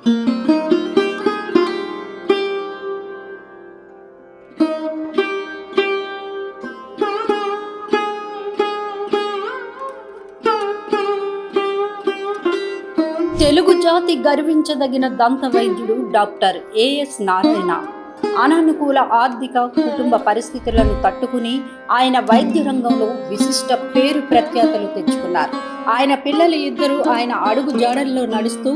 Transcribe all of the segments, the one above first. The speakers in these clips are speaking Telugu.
తెలుగు జాతి గర్వించదగిన దంత వైద్యుడు డాక్టర్ ఏఎస్ నారాయణ. అనానుకూల ఆర్థిక కుటుంబ పరిస్థితులను తట్టుకుని ఆయన వైద్య రంగంలో విశిష్ట పేరు ప్రఖ్యాతలు తెచ్చుకున్నారు. ఆయన పిల్లలు ఇద్దరు ఆయన అడుగు జాడల్లో నడుస్తూ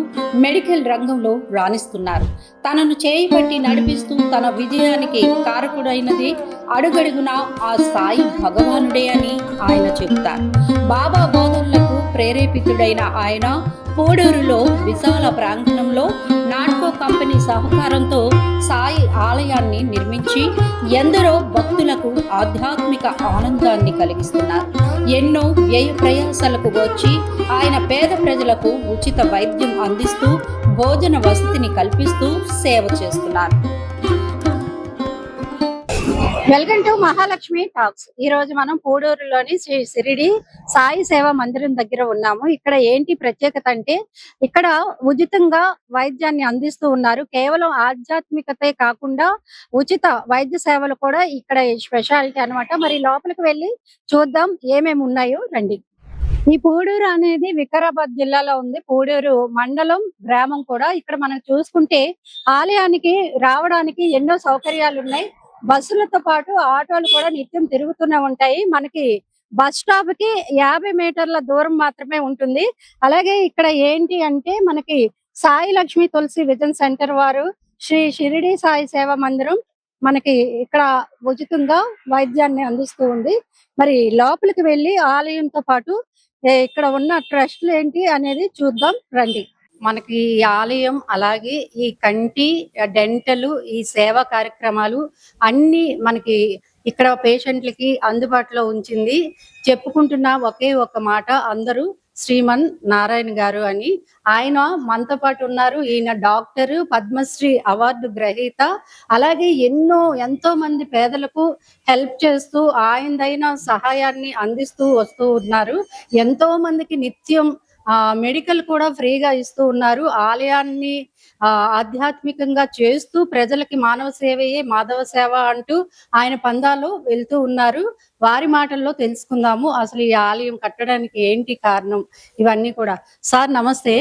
మెడికల్ రంగంలో రాణిస్తున్నారు. తనను చేయిపట్టి నడిపిస్తూ తన విజయానికి కారకుడైనది అడుగడుగున ఆ సాయి భగవానుడే అని ఆయన చెబుతారు. బాబా బోధనలకు ప్రేరేపితుడైన ఆయన పోడూరులో విశాల ప్రాంగణంలో నాట్కో కంపెనీ సహకారంతో సాయి ఆలయాన్ని నిర్మించి ఎందరో భక్తులకు ఆధ్యాత్మిక ఆనందాన్ని కలిగిస్తున్నారు. ఎన్నో వ్యయ ప్రయాసాలకు వచ్చి ఆయన పేద ప్రజలకు ఉచిత వైద్యం అందిస్తూ భోజన వసతిని కల్పిస్తూ సేవ చేస్తున్నారు. Welcome to Mahalakshmi talks. ఈ రోజు మనం పూడూరులోని శ్రీ షిరిడి సాయి సేవా మందిరం దగ్గర ఉన్నాము. ఇక్కడ ఏంటి ప్రత్యేకత అంటే ఇక్కడ ఉచితంగా వైద్యాన్ని అందిస్తూ ఉన్నారు. కేవలం ఆధ్యాత్మికతే కాకుండా ఉచిత వైద్య సేవలు కూడా ఇక్కడ స్పెషాలిటీ అన్నమాట. మరి లోపలికి వెళ్ళి చూద్దాం ఏమేమి ఉన్నాయో రండి. ఈ పూడూరు అనేది వికారాబాద్ జిల్లాలో ఉంది. పూడూరు మండలం గ్రామం కూడా. ఇక్కడ మనం చూసుకుంటే ఆలయానికి రావడానికి ఎన్నో సౌకర్యాలు ఉన్నాయి. బస్సులతో పాటు ఆటోలు కూడా నిత్యం తిరుగుతూనే ఉంటాయి. మనకి బస్ స్టాప్ కి 50 మీటర్ల దూరం మాత్రమే ఉంటుంది. అలాగే ఇక్కడ ఏంటి అంటే మనకి సాయి లక్ష్మి తులసి విజన్ సెంటర్ వారు శ్రీ షిరిడి సాయి సేవా మందిరం మనకి ఇక్కడ ఉచితంగా వైద్యాన్ని అందిస్తూ ఉంది. మరి లోపలికి వెళ్ళి ఆలయంతో పాటు ఇక్కడ ఉన్న ట్రస్ట్లు ఏంటి అనేది చూద్దాం రండి. మనకి ఈ ఆలయం అలాగే ఈ కంటి డెంటల్ ఈ సేవా కార్యక్రమాలు అన్ని మనకి ఇక్కడ పేషెంట్లకి అందుబాటులో ఉంచింది. చెప్పుకుంటున్న ఒకే ఒక మాట అందరూ శ్రీమన్ నారాయణ గారు అని. ఆయన మనతో పాటు ఉన్నారు. ఈయన డాక్టర్, పద్మశ్రీ అవార్డు గ్రహీత. అలాగే ఎంతో మంది పేదలకు హెల్ప్ చేస్తూ ఆయనదైన సహాయాన్ని అందిస్తూ వస్తూ ఉన్నారు. ఎంతో మందికి నిత్యం మెడికల్ కూడా ఫ్రీగా ఇస్తూ ఉన్నారు. ఆలయాన్ని ఆధ్యాత్మికంగా చేస్తూ ప్రజలకి మానవ సేవయే మాధవ సేవ అంటూ ఆయన పందాలో వెళ్తూ ఉన్నారు. వారి మాటల్లో తెలుసుకుందాము అసలు ఈ ఆలయం కట్టడానికి ఏంటి కారణం ఇవన్నీ కూడా. సార్ నమస్తే.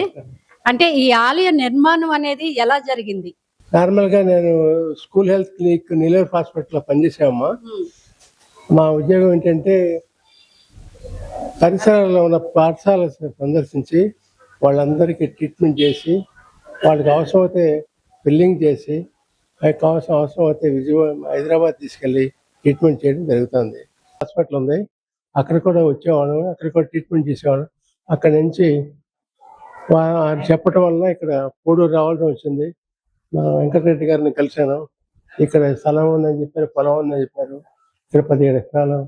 అంటే ఈ ఆలయ నిర్మాణం అనేది ఎలా జరిగింది? నార్మల్ గా నేను స్కూల్ హెల్త్ క్లినిక్ నీలర్ హాస్పిటల్ లో పనిచేసామమ్మా. మా ఉద్యోగం ఏంటంటే పరిసరాల్లో ఉన్న పాఠశాల సందర్శించి వాళ్ళందరికీ ట్రీట్మెంట్ చేసి వాళ్ళకి అవసరమైతే బిల్లింగ్ చేసి అవసరమైతే హైదరాబాద్ తీసుకెళ్ళి ట్రీట్మెంట్ చేయడం జరుగుతుంది. హాస్పిటల్ ఉంది, అక్కడ కూడా వచ్చేవాళ్ళం, అక్కడ కూడా ట్రీట్మెంట్ చేసేవాళ్ళం. అక్కడి నుంచి చెప్పటం వల్ల ఇక్కడ పూడూరు రావాల్సి వచ్చింది. వెంకటరెడ్డి గారిని కలిశాను. ఇక్కడ స్థలం ఉందని చెప్పారు, పొలం ఉందని చెప్పారు. ఇక్కడ 17 ఎకరాలు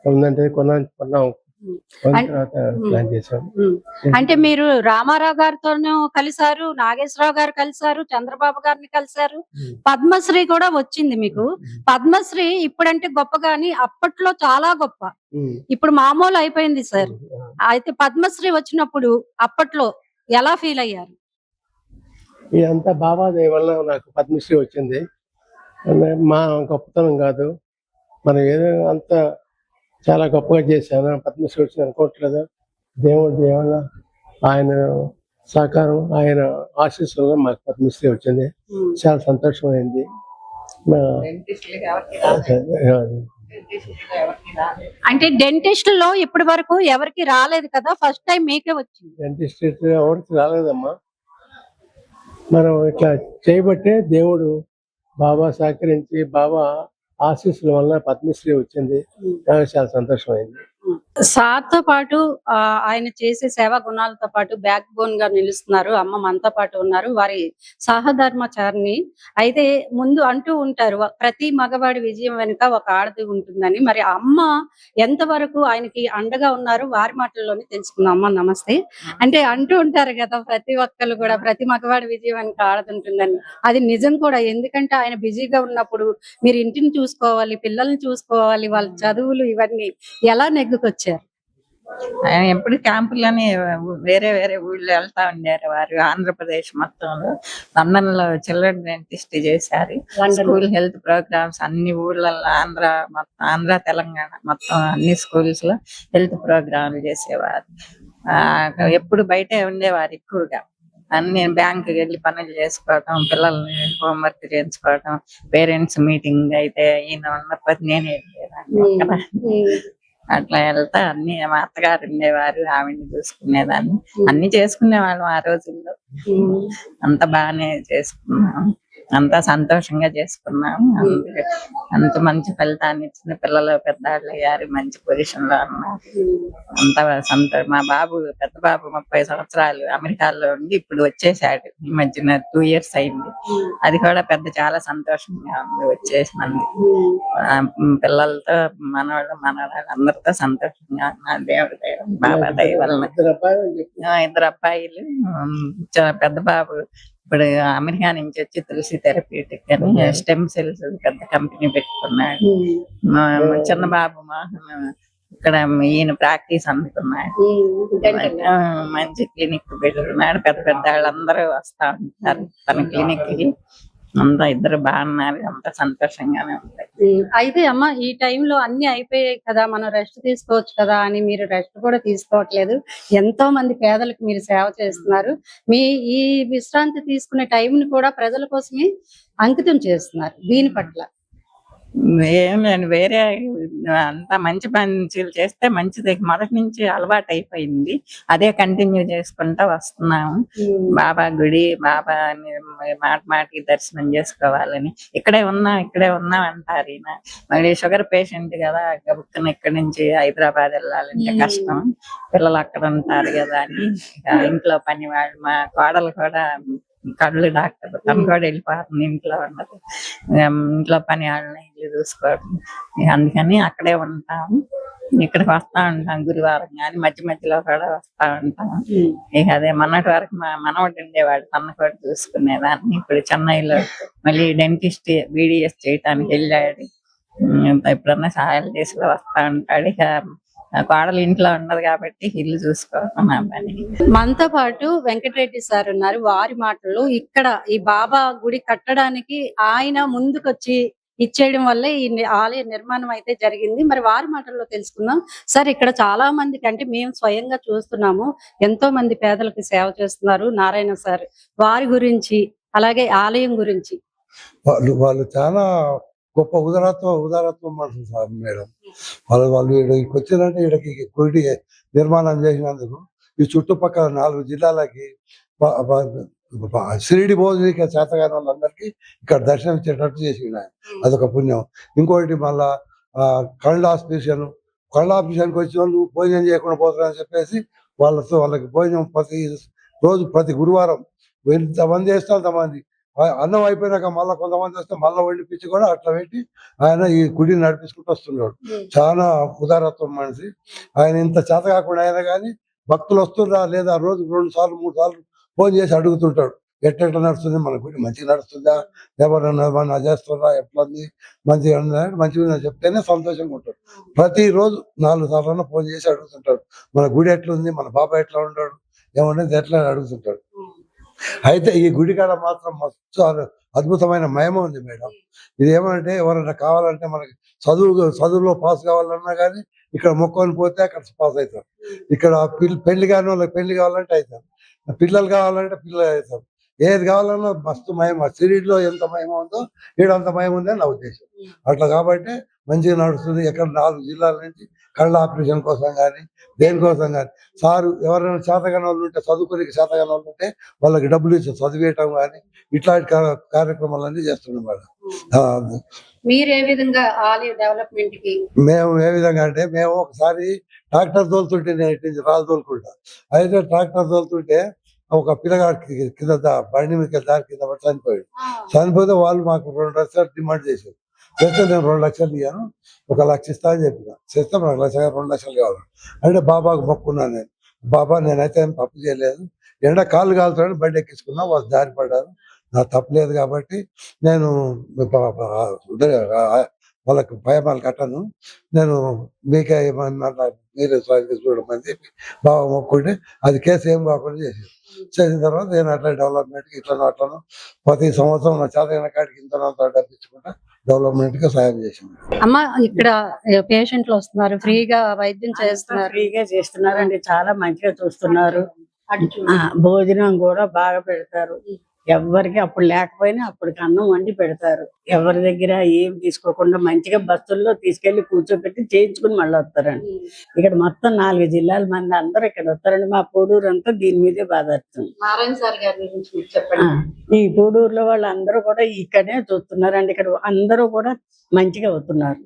ఉందంటే కొన్నాం. అంటే మీరు రామారావు గారితోనూ కలిశారు, నాగేశ్వరరావు గారు కలిశారు, చంద్రబాబు గారిని కలిశారు, పద్మశ్రీ కూడా వచ్చింది మీకు. పద్మశ్రీ ఇప్పుడంటే గొప్ప గాని అప్పట్లో చాలా గొప్ప, ఇప్పుడు మామూలు అయిపోయింది సార్. అయితే పద్మశ్రీ వచ్చినప్పుడు అప్పట్లో ఎలా ఫీల్ అయ్యారు? ఇదంతా బాబా దయ వల్ల నాకు పద్మశ్రీ వచ్చింది. మా గొప్పతనం కాదు, మనం ఏదో అంత చాలా గొప్పగా చేశాను. పద్మశ్రీ వచ్చింది అనుకోవట్లేదు. దేవుడి దేవల్ల ఆయన సహకారం, ఆయన ఆశీస్సులుగా మాకు పద్మశ్రీ వచ్చింది. చాలా సంతోషమైంది. అంటే డెంటిస్ట్ లో ఇప్పటి వరకు ఎవరికి రాలేదు కదా, ఫస్ట్ టైం మీకే వచ్చింది. డెంటిస్ట్ ఎవరికి రాలేదమ్మా. మనం ఇట్లా చేయబట్టే దేవుడు బాబా సహకరించి బాబా ఆశీస్సుల వల్ల పద్మశ్రీ వచ్చింది. చాలా సంతోషమైంది. సార్తో పాటు ఆయన చేసే సేవా గుణాలతో పాటు బ్యాక్ బోన్ గా నిలుస్తున్నారు. అమ్మ మనతో పాటు ఉన్నారు, వారి సహధర్మచారిని. అయితే ముందు అంటూ ఉంటారు ప్రతి మగవాడి విజయం వెనుక ఒక ఆడది ఉంటుందని. మరి అమ్మ ఎంతవరకు ఆయనకి అండగా ఉన్నారు వారి మాటల్లోనే తెలుసుకుందాం. అమ్మ నమస్తే. అంటే అంటూ ఉంటారు కదా ప్రతి ఒక్కరు కూడా ప్రతి మగవాడి విజయం వెనుక ఆడది ఉంటుందని. అది నిజం కూడా. ఎందుకంటే ఆయన బిజీగా ఉన్నప్పుడు మీరు ఇంటిని చూసుకోవాలి, పిల్లల్ని చూసుకోవాలి, వాళ్ళ చదువులు ఇవన్నీ ఎలా నెగ్గుకొచ్చారు? ఆయన ఎప్పుడు క్యాంపుల్లోనే వేరే వేరే ఊళ్ళో వెళ్తా ఉండారు వారు. ఆంధ్రప్రదేశ్ మొత్తంలో లండన్ లో చిల్డ్రన్ డెంటిస్ట్ చేశారు. స్కూల్ హెల్త్ ప్రోగ్రామ్స్ అన్ని ఊళ్ళల్లో ఆంధ్ర తెలంగాణ మొత్తం అన్ని స్కూల్స్ లో హెల్త్ ప్రోగ్రాంలు చేసేవారు. ఎప్పుడు బయటే ఉండేవారు ఎక్కువగా. అన్ని బ్యాంకు వెళ్ళి పనులు చేసుకోవటం, పిల్లల్ని హోంవర్క్ చేయించుకోవటం, పేరెంట్స్ మీటింగ్ అయితే ఈయన ఉన్నప్పుడు నేనే వెళ్ళేదాన్ని అక్కడ. అట్లా వెళ్తా అన్ని మా అత్తగారు ఉండేవారు, ఆవిడ్ని చూసుకునేదాన్ని. అన్ని చేసుకునేవాళ్ళం ఆ రోజుల్లో. అంత బాగానే చేసుకున్నాం, అంతా సంతోషంగా చేసుకున్నాం. అంత మంచి ఫలితాన్ని ఇచ్చిన పిల్లలు పెద్దవాళ్ళు అయ్యారు, మంచి పొజిషన్ లో ఉన్నారు. అంత మా బాబు పెద్ద బాబు 30 సంవత్సరాలు అమెరికాలో ఉండి ఇప్పుడు వచ్చేసాడు. ఈ మధ్యన 2 years అయింది. అది కూడా చాలా సంతోషంగా ఉంది వచ్చేసినందుకు. పిల్లలతో మనవాళ్ళు అందరితో సంతోషంగా ఉన్నారు. దేవుడి దయ, బాబా దయ వలన. ఇద్దరు అబ్బాయిలు. పెద్ద బాబు ఇప్పుడు అమెరికా నుంచి వచ్చి తులసి థెరప్యూటిక్ అని స్టెమ్ సెల్స్ పెద్ద కంపెనీ పెట్టుకున్నాడు. చిన్న బాబు ఇక్కడ ఈయన ప్రాక్టీస్ అందుకున్నాడు. మంచి క్లినిక్ పెట్టుకున్నాడు. పెద్ద పెద్ద వాళ్ళందరూ వస్తా ఉంటారు తన క్లినిక్ కి. అంతా ఇద్దరు బాగున్నారు, అంతా సంతోషంగానే ఉంటాయి. అయితే అమ్మ, ఈ టైంలో అన్ని అయిపోయాయి కదా, మనం రెస్ట్ తీసుకోవచ్చు కదా అని మీరు రెస్ట్ కూడా తీసుకోవట్లేదు. ఎంతో మంది పేదలకు మీరు సేవ చేస్తున్నారు. మీ ఈ విశ్రాంతి తీసుకునే టైంని కూడా ప్రజల కోసమే అంకితం చేస్తున్నారు. దీని పట్ల ఏం లేదు, వేరే అంతా మంచి పనులు చేస్తే మంచిది. మొదటి నుంచి అలవాటు అయిపోయింది, అదే కంటిన్యూ చేసుకుంటా వస్తున్నాము. బాబా గుడి, బాబా మాటికి దర్శనం చేసుకోవాలని. ఇక్కడే ఉన్నాం అంటారు ఈయన. మళ్ళీ షుగర్ పేషెంట్ కదా, గబుక్కున ఇక్కడి నుంచి హైదరాబాద్ వెళ్ళాలంటే కష్టం. పిల్లలు అక్కడ ఉంటారు కదా అని ఇంట్లో పని వాళ్ళు, మా కోడలు కూడా కళ్ళు డాక్టర్, తను కూడా వెళ్ళిపోతుంది. ఇంట్లో ఉండదు, ఇంట్లో పని వాళ్ళని ఇల్లు చూసుకోవడం. అందుకని అక్కడే ఉంటాము. ఇక్కడికి వస్తా ఉంటాం గురువారం కానీ మధ్య మధ్యలో కూడా వస్తా ఉంటాం. ఇక అదే మొన్నటి వరకు మా మనవడు ఉండేవాడు, తన కూడా చూసుకునేదాన్ని. ఇప్పుడు చెన్నైలో మళ్ళీ డెంటిస్ట్ BDS చేయటానికి వెళ్ళాడు. ఎప్పుడన్నా సహాయాలు చేసి వస్తా ఉంటాడు. ఇక కోడలు ఇంట్లో ఉండదు కాబట్టి ఇల్లు చూసుకోవడం నా పని. మనతో పాటు వెంకటరెడ్డి సార్ ఉన్నారు. వారి మాటల్లో ఇక్కడ ఈ బాబా గుడి కట్టడానికి ఆయన ముందుకొచ్చి ఇచ్చేయడం వల్ల ఈ ఆలయ నిర్మాణం అయితే జరిగింది. మరి వారి మాటల్లో తెలుసుకుందాం. సార్, ఇక్కడ చాలా మందికి, అంటే మేము స్వయంగా చూస్తున్నాము, ఎంతో మంది పేదలకు సేవ చేస్తున్నారు నారాయణ సార్. వారి గురించి, అలాగే ఆలయం గురించి. వాళ్ళు చాలా గొప్ప ఉదారత్వం మనుషులు సార్ మేడం. వాళ్ళు ఇక్కడికి వచ్చిందంటే ఇక్కడికి గుడి నిర్మాణం చేసినందుకు ఈ చుట్టుపక్కల 4 జిల్లాలకి షిరిడి భోజనిక చేతగాని వాళ్ళందరికీ ఇక్కడ దర్శనం ఇచ్చేటట్టు చేసిండు ఆయన. అదొక పుణ్యం. ఇంకోటి మళ్ళా కళ్ళ ఆపరేషన్కి వచ్చిన వాళ్ళు భోజనం చేయకుండా పోతారని చెప్పేసి వాళ్ళకి భోజనం ప్రతి గురువారం ఎంతమంది చేస్తే అంతమంది. అన్నం అయిపోయినాక మళ్ళీ కొంతమంది వస్తే మళ్ళీ వండిపించి కూడా అట్లా పెట్టి ఆయన ఈ గుడిని నడిపించుకుంటూ వస్తున్నాడు. చాలా ఉదారత్వం మనిషి ఆయన. ఇంత చేత కాకుండా అయినా కానీ భక్తులు వస్తుందా లేదా రోజు 2 సార్లు 3 సార్లు ఫోన్ చేసి అడుగుతుంటాడు, ఎట్లా నడుస్తుంది మన గుడి, మంచిగా నడుస్తుందా, ఎవరన్నా చేస్తుందా, ఎట్లా ఉంది, మంచిగా చెప్తేనే సంతోషంగా ఉంటాడు. ప్రతిరోజు 4 సార్లు ఫోన్ చేసి అడుగుతుంటాడు, మన గుడి ఎట్లుంది, మన బాబా ఎట్లా ఉంటాడు, ఏమన్నది ఎట్లా అడుగుతుంటాడు. అయితే ఈ గుడి కాడ మాత్రం మస్తు అద్భుతమైన మహిమ ఉంది మేడం. ఇది ఏమంటే ఎవరైనా కావాలంటే మనకి చదువులో పాస్ కావాలన్నా కానీ ఇక్కడ మొక్కని పోతే అక్కడ పాస్ అవుతారు. ఇక్కడ పెళ్లి కాని వాళ్ళకి పెళ్లి కావాలంటే అవుతారు, పిల్లలు కావాలంటే పిల్లలు అవుతారు. ఏది కావాలన్నా మస్తు మహిమ. షిరిడిలో ఎంత మహిమ ఉందో ఇక్కడ అంత మహిమ ఉందని నా ఉద్దేశం. అట్లా కాబట్టి మంచిగా నడుస్తుంది. ఎక్కడ 4 జిల్లాల నుంచి కళ్ళ ఆపరేషన్ కోసం కానీ దేనికోసం కానీ సారు ఎవరైనా చేతగాని వాళ్ళు ఉంటే, చదువుకునే చేతగాని వాళ్ళు ఉంటే వాళ్ళకి డబ్బులు ఇచ్చి చదివేయటం కానీ ఇట్లాంటి కార్యక్రమాలన్నీ చేస్తున్నాం మేడం. మీరు ఏ విధంగా ఆలయ డెవలప్మెంట్ కి? మేము ఏ విధంగా అంటే, మేము ఒకసారి ట్రాక్టర్ తోలుతుంటే, నేను రాళ్ళు తోలుకుంటా, అయితే ట్రాక్టర్ తోలుతుంటే ఒక పిల్లగాడికి కింద బండి మీద దారి కింద పడి చనిపోయాడు. చనిపోతే వాళ్ళు మాకు 2 లక్షలు డిమాండ్ చేశారు. చేస్తే నేను 2 లక్షలు ఇయ్యాను, 1 లక్ష ఇస్తా అని చెప్పిన. చేస్తే 1 లక్ష 2 లక్షలు కావాలి అంటే బాబాకు మొక్కున్నాను నేను. బాబా నేనైతే ఏం తప్పు చేయలేదు, ఎండ కాళ్ళు కాలుతాడని బండి ఎక్కించుకున్నా, వాళ్ళు దారి పడ్డారు, నా తప్పలేదు కాబట్టి నేను వాళ్ళకి భయమాలు కట్టను, నేను మీకే ఏమన్నా మీరే చూడడం అని చెప్పి బాగా మొక్కుంటే అది కేసు ఏం కాకుండా చేసిన తర్వాత నేను అట్లా డెవలప్మెంట్కి ఇట్లా అట్లను ప్రతి సంవత్సరం నా చేతైన కాడికి ఇంత డబ్బించుకుంటా డెవలప్మెంట్కి సాయం చేసింది. అమ్మ ఇక్కడ పేషెంట్లు వస్తున్నారు, ఫ్రీగా వైద్యం చేస్తున్నారు. ఫ్రీగా చేస్తున్నారండి, చాలా మంచిగా చూస్తున్నారు. భోజనం కూడా బాగా పెడతారు. ఎవరికి అప్పుడు లేకపోయినా అప్పటికి అన్నం వండి పెడతారు. ఎవరి దగ్గర ఏం తీసుకోకుండా మంచిగా బస్సుల్లో తీసుకెళ్లి కూర్చోబెట్టి చేయించుకుని మళ్ళీ వస్తారండి. ఇక్కడ మొత్తం 4 జిల్లాల మంది అందరూ ఇక్కడ వస్తారండి. మా పూడూరు అంతా దీని మీదే బాధపడుతుంది. నారాయణ సార్ గారి గురించి మీరు చెప్పండి. ఈ పూడూరులో వాళ్ళందరూ కూడా ఇక్కడే చూస్తున్నారండి. ఇక్కడ అందరూ కూడా మంచిగా అవుతున్నారు.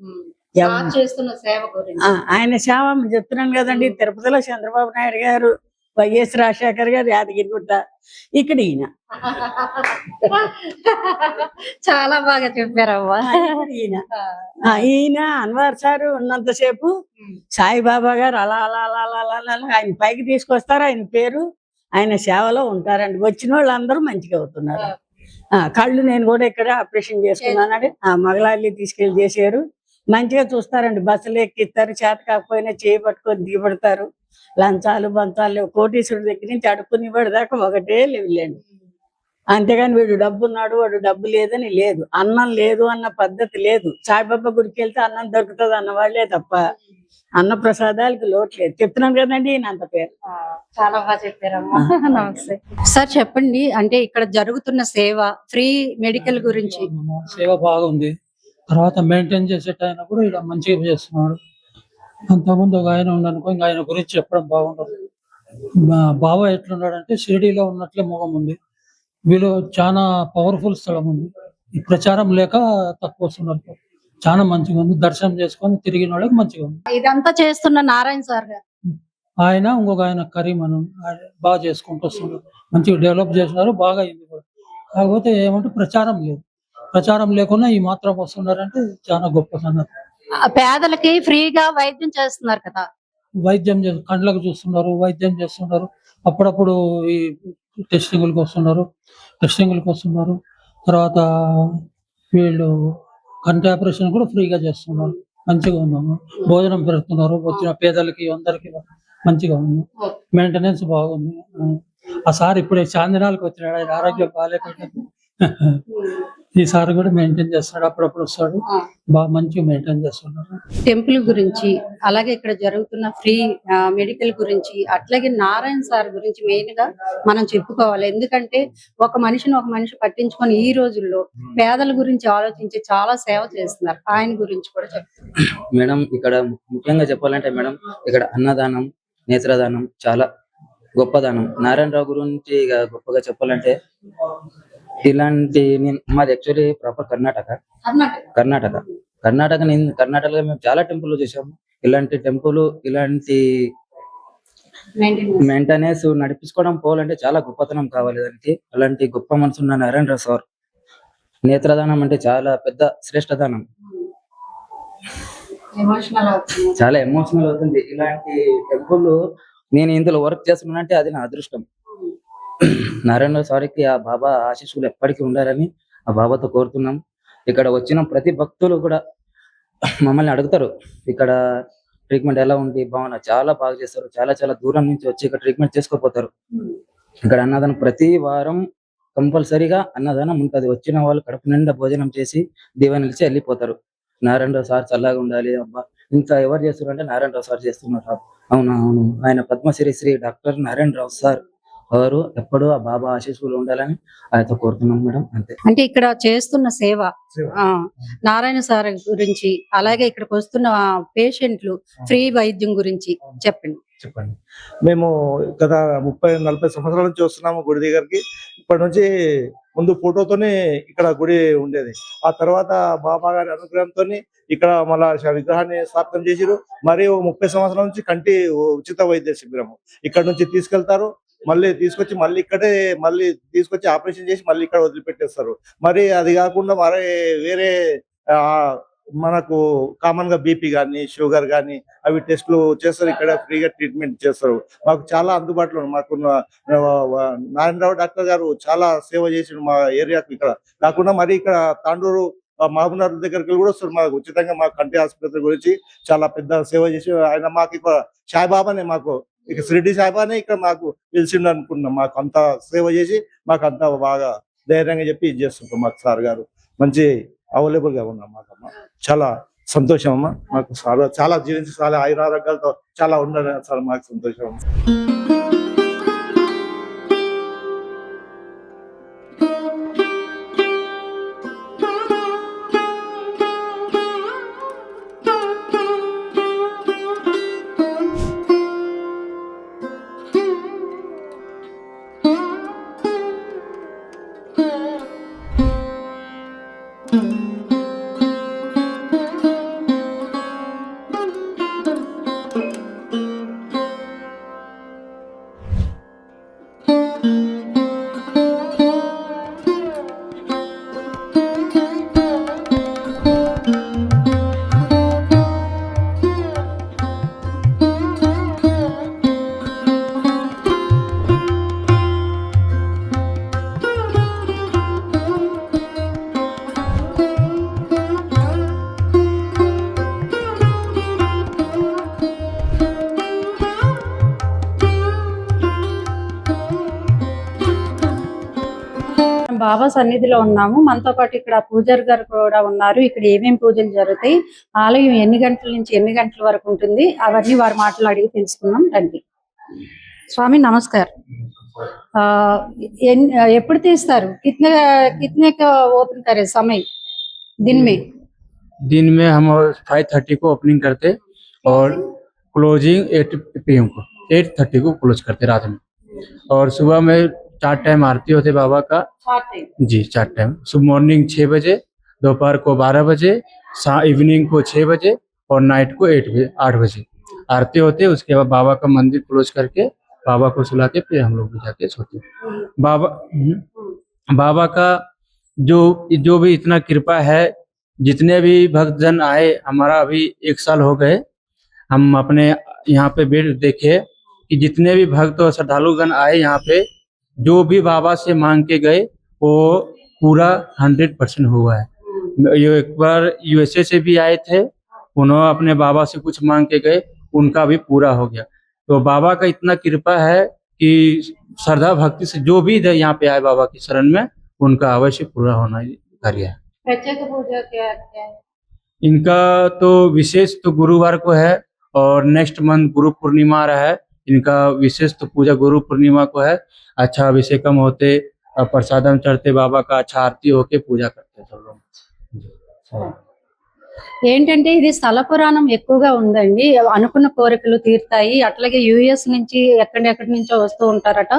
సార్ చేస్తున్న సేవ గురించి. ఆయన సేవ చెప్తున్నాను కదండి. తిరుపతిలో చంద్రబాబు నాయుడు గారు, వైఎస్ రాజశేఖర్ గారు యాదగిరిగుట్ట, ఇక్కడ ఈయన. చాలా బాగా చెప్పారమ్మా. ఈయన ఈయన అన్వర్ సార్ ఉన్నంతసేపు సాయిబాబా గారు అలా అలా అలా అలా అలా అలా ఆయన పైకి తీసుకొస్తారు. ఆయన పేరు, ఆయన సేవలో ఉంటారండి. వచ్చిన వాళ్ళు అందరూ మంచిగా అవుతున్నారు. కళ్ళు నేను కూడా ఇక్కడ ఆపరేషన్ చేసుకున్నానండి. మగళాల్ని తీసుకెళ్లి చేశారు. మంచిగా చూస్తారండి. బస్సులు ఎక్కిస్తారు, చేత కాకపోయినా చేయి పట్టుకొని దిగబడతారు. లంచాలు బంచాలు కోటీశ్వరుడి దగ్గర నుంచి అడుక్కుని దాకా ఒకటే లేవులేండి. అంతేగాని వీడు డబ్బు ఉన్నాడు, వాడు డబ్బు లేదని లేదు. అన్నం లేదు అన్న పద్ధతి లేదు. సాయిబాబా గుడికి వెళ్తే అన్నం దొరుకుతుంది అన్న వాళ్ళే తప్ప అన్న ప్రసాదాలకు లోటు లేదు. చెప్తున్నాను కదండి ఈయన అంత పేరు. చాలా బాగా చెప్పారమ్మా. నమస్తే సార్, చెప్పండి. అంటే ఇక్కడ జరుగుతున్న సేవ, ఫ్రీ మెడికల్ గురించి. సేవ బాగుంది. తర్వాత మెయింటైన్ చేసే టైం కూడా ఇలా మంచిగా చేస్తున్నాడు. అంతకుముందు ఒక ఆయన ఉండనుకో, ఇంకా ఆయన గురించి చెప్పడం బాగుండదు. మా బావ ఎట్లున్నాడంటే షిరిడీలో ఉన్నట్లే ముఖం ఉంది. వీళ్ళు చాలా పవర్ఫుల్ స్థలం ఉంది. ఈ ప్రచారం లేక తక్కువ వస్తున్నారు. చాలా మంచిగా ఉంది. దర్శనం చేసుకొని తిరిగిన వాళ్ళకి మంచిగా ఉంది. ఇదంతా చేస్తున్న నారాయణ సార్ గారు. ఆయన ఇంకొక ఆయన కరీం అని ఆయన బాగా చేసుకుంటూ వస్తున్నారు. మంచిగా డెవలప్ చేసినారు, బాగా అయింది కూడా. కాకపోతే ఏమంటే ప్రచారం లేదు. ప్రచారం లేకుండా ఈ మాత్రం వస్తున్నారంటే చాలా గొప్ప సంగతి. పేదలకి ఫ్రీగా వైద్యం చేస్తున్నారు కదా. వైద్యం కండ్లకు చూస్తున్నారు, వైద్యం చేస్తున్నారు. అప్పుడప్పుడు ఈ టెస్టింగ్లకు వస్తున్నారు. తర్వాత వీళ్ళు కంటి ఆపరేషన్ కూడా ఫ్రీగా చేస్తున్నారు. మంచిగా ఉన్నాము. భోజనం పెడుతున్నారు. వచ్చిన పేదలకి అందరికి మంచిగా ఉంది. మెయింటెనెన్స్ బాగుంది. ఆ సార్ ఇప్పుడే చాందినాలకు వచ్చినాడు. ఆయన ఆరోగ్యం బాగాలేకపోతే ఈసారి కూడా మెయింటైన్ చేస్తాడు. అప్పుడప్పుడు వస్తాడు. బాగా మంచిగా మెయింటైన్ చేస్తున్నారు. టెంపుల్ గురించి, అలాగే ఇక్కడ జరుగుతున్న ఫ్రీ మెడికల్ గురించి, అట్లాగే నారాయణ సార్ గురించి మెయిన్ గా మనం చెప్పుకోవాలి. ఎందుకంటే ఒక మనిషి పట్టించుకొని ఈ రోజుల్లో పేదల గురించి ఆలోచించి చాలా సేవ చేస్తున్నారు. ఆయన గురించి కూడా చెప్తారు మేడం. ఇక్కడ ముఖ్యంగా చెప్పాలంటే మేడం, ఇక్కడ అన్నదానం, నేత్రదానం చాలా గొప్ప దానం. నారాయణరావు గురించి ఇక గొప్పగా చెప్పాలంటే ఇలాంటి మాది యాక్చువల్లీ ప్రాపర్ కర్ణాటకలో మేము చాలా టెంపుల్ చేసాము. ఇలాంటి టెంపుల్, ఇలాంటి మెయింటెనెన్స్ నడిపించుకోవడం పోవాలంటే చాలా గొప్పతనం కావాలి దానికి. అలాంటి గొప్ప మనసు ఉన్న నారాయణరావు సార్. నేత్రదానం అంటే చాలా పెద్ద శ్రేష్ఠ దానం. చాలా ఎమోషనల్ అవుతుంది. ఇలాంటి టెంపుల్ నేను ఇందులో వర్క్ చేస్తున్నానంటే అది నా అదృష్టం. నారాయణ సార్కి ఆ బాబా ఆశీస్సులు ఎప్పటికీ ఉండాలని ఆ బాబాతో కోరుతున్నాం. ఇక్కడ వచ్చిన ప్రతి భక్తులు కూడా మమ్మల్ని అడుగుతారు, ఇక్కడ ట్రీట్మెంట్ ఎలా ఉంది, బాగున్నా, చాలా బాగా చేస్తారు. చాలా చాలా దూరం నుంచి వచ్చి ఇక్కడ ట్రీట్మెంట్ చేసుకోపోతారు. ఇక్కడ అన్నదానం ప్రతి వారం కంపల్సరీగా అన్నదానం ఉంటది. వచ్చిన వాళ్ళు కడుపు నిండా భోజనం చేసి దీవెనలిచి వెళ్ళిపోతారు. నారాయణరావు సార్ చల్లగా ఉండాలి. అబ్బా ఇంకా ఎవరు చేస్తున్నారు అంటే నారాయణరావు సార్ చేస్తున్నారు. అవును. ఆయన పద్మశ్రీ శ్రీ డాక్టర్ నారాయణరావు సార్ వారు ఎప్పుడూ ఆ బాబా ఆశీస్సులు ఉండాలని ఆయనతో కోరుతున్నాం మేడం. అంతే. అంటే ఇక్కడ చేస్తున్న సేవ, నారాయణ సార్ గురించి, అలాగే ఇక్కడికి వస్తున్న పేషెంట్లు ఫ్రీ వైద్యం గురించి చెప్పండి. మేము గత 30-40 సంవత్సరాల నుంచి వస్తున్నాము గుడి దగ్గరికి. ఇప్పటి నుంచి ముందు ఫోటోతోనే ఇక్కడ గుడి ఉండేది. ఆ తర్వాత బాబా గారి అనుగ్రహంతో ఇక్కడ మళ్ళా విగ్రహాన్ని స్థాపితం చేసిరు. మరియు 30 సంవత్సరాల నుంచి కంటి ఉచిత వైద్య శిబిరము ఇక్కడ నుంచి తీసుకెళ్తారు. మళ్ళీ తీసుకొచ్చి ఆపరేషన్ చేసి మళ్ళీ ఇక్కడ వదిలిపెట్టేస్తారు. మరి అది కాకుండా మరి వేరే మనకు కామన్ గా బీపీ కానీ, షుగర్ కానీ అవి టెస్టులు చేస్తారు. ఇక్కడ ఫ్రీగా ట్రీట్మెంట్ చేస్తారు. మాకు చాలా అందుబాటులో మాకు నారాయణరావు డాక్టర్ గారు చాలా సేవ చేసిన మా ఏరియాకు. ఇక్కడ కాకుండా మరి ఇక్కడ తాండూరు మహబూబ్నగర్ దగ్గరికి కూడా వస్తారు, మాకు ఉచితంగా మా కంటి ఆసుపత్రి గురించి చాలా పెద్ద సేవ చేసి ఆయన మాకు ఇక్కడ సాయిబాబానే మాకు ఇక షిరిడి సాయిబాబానే ఇక్కడ మాకు పిలిచిండు అనుకున్నాం. మాకు అంత సేవ చేసి మాకు అంత బాగా ధైర్యంగా చెప్పి ఇది చేస్తుంటాం. మాకు సార్ గారు మంచి అవైలబుల్ గా ఉన్నాం. మాకమ్మ చాలా సంతోషం అమ్మ. మాకు చాలా జీవించి చాలా ఆయురారోగ్యాలతో చాలా ఉండాలి సార్, మాకు సంతోషం అమ్మ. బాబా సన్నిధిలో ఉన్నాము. మనతో పాటు ఇక్కడ పూజారి గారు కూడా ఉన్నారు. ఇక్కడ ఏమేమి పూజలు జరుగుతాయి, ఆలయం ఎన్ని గంటల నుంచి ఎన్ని గంటల వరకు ఉంటుంది, అవన్నీ వారి మాటలు అడిగి తెలుసుకుందాం రండి. స్వామి నమస్కారం. ఎప్పుడు తీస్తారు? కితనే కితనే का ओपन करे समय दिन में हम 5:30 को ओपनिंग करते और क्लोजिंग 8 PM को 8:30 को क्लोज करते रात में। और सुबह में 4 टाइम आरती होते बाबा का जी, 4 टाइम। सुबह मॉर्निंग 6 बजे, दोपहर को 12 बजे, इवनिंग को 6 बजे और नाइट को 8 बजे आरती होते। उसके बाद बाबा का मंदिर क्लोज करके बाबा को सुलाते, फिर हम लोग भी जाके सोते। बाबा का जो भी इतना कृपा है, जितने भी भक्तजन आए, हमारा अभी 1 साल हो गए, हम अपने यहाँ पे बेड देखे कि जितने भी भक्त और श्रद्धालुगण आए यहाँ पे, जो भी बाबा से मांग के गए वो पूरा 100% हुआ है। ये एक बार USA से भी आए थे, उन्होंने अपने बाबा से कुछ मांग के गए, उनका भी पूरा हो गया। तो बाबा का इतना कृपा है कि श्रद्धा भक्ति से जो भी यहाँ पे आए बाबा की शरण में, उनका अवश्य पूरा होना कार्य है। प्रत्येक पूजा क्या है? इनका तो विशेष तो गुरुवार को है और नेक्स्ट मंथ गुरु पूर्णिमा आ रहा है। इनका विशेष तो पूजा गुरु पूर्णिमा को है। अच्छा अभिषेकम होते, प्रसादम चढ़ते, बाबा का अच्छा आरती होके पूजा करते सब लोग। ఏంటంటే ఇది స్థల పురాణం ఎక్కువగా ఉందండి. అనుకున్న కోరికలు తీరుతాయి. అట్లాగే యుఎస్ నుంచి ఎక్కడెక్కడి నుంచో వస్తూ ఉంటారట